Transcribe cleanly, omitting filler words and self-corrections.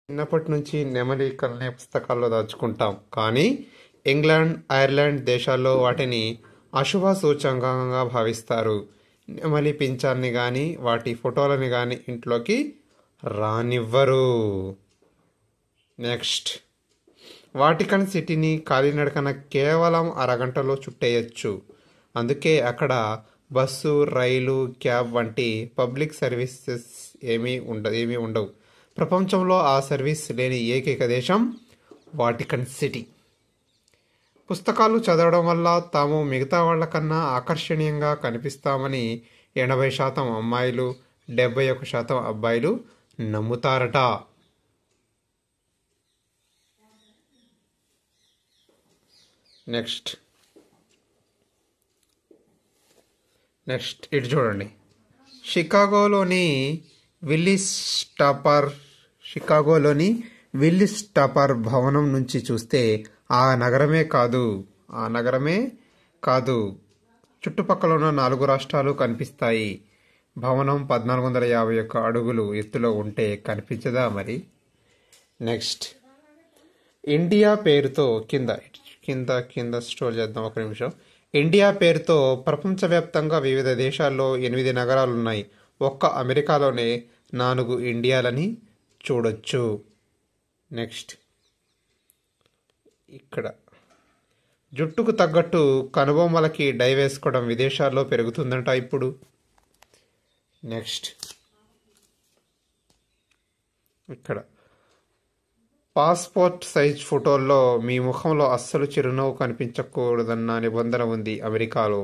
చిన్నప్పటి నుంచి నెమలి కథల్ని పుస్తకాల్లో దాచుకుంటాం. కానీ ఇంగ్లాండ్, ఐర్లాండ్ దేశాల్లో వాటిని అశుభ సూచకంగా భావిస్తారు. నెమలి పింఛాన్ని గాని వాటి ఫోటోలని గాని ఇంట్లోకి రానివ్వరు. నెక్స్ట్, వాటికన్ సిటీని కాలినడకన కేవలం అరగంటలో చుట్టేయచ్చు. అందుకే అక్కడ బస్సు, రైలు, క్యాబ్ వంటి పబ్లిక్ సర్వీసెస్ ఏమీ ఉండవు. ప్రపంచంలో ఆ సర్వీస్ లేని ఏకైక దేశం వాటికన్ సిటీ. పుస్తకాలు చదవడం వల్ల తాము మిగతా వాళ్ళకన్నా ఆకర్షణీయంగా కనిపిస్తామని 80% అమ్మాయిలు, 71% అబ్బాయిలు నమ్ముతారట. నెక్స్ట్ ఇటు చూడండి. షికాగోలోని విల్లిస్ టాపర్ భవనం నుంచి చూస్తే ఆ నగరమే కాదు చుట్టుపక్కల ఉన్న 4 రాష్ట్రాలు కనిపిస్తాయి. భవనం 1451 అడుగులు ఎత్తులో ఉంటే కనిపించదా మరి? నెక్స్ట్, ఇండియా పేరుతో కింద స్టోర్ చేద్దాం ఒక నిమిషం. ఇండియా పేరుతో ప్రపంచవ్యాప్తంగా వివిధ దేశాల్లో 8 నగరాలున్నాయి. ఒక్క అమెరికాలోనే 4 ఇండియాలని చూడొచ్చు. నెక్స్ట్, ఇక్కడ జుట్టుకు తగ్గట్టు కనుబొమ్మలకి డై వేసుకోవడం విదేశాల్లో పెరుగుతుందంట ఇప్పుడు. నెక్స్ట్, ఇక్కడ పాస్పోర్ట్ సైజ్ ఫోటోల్లో మీ ముఖంలో అస్సలు చిరునవ్వు కనిపించకూడదన్న నిబంధన ఉంది అమెరికాలో.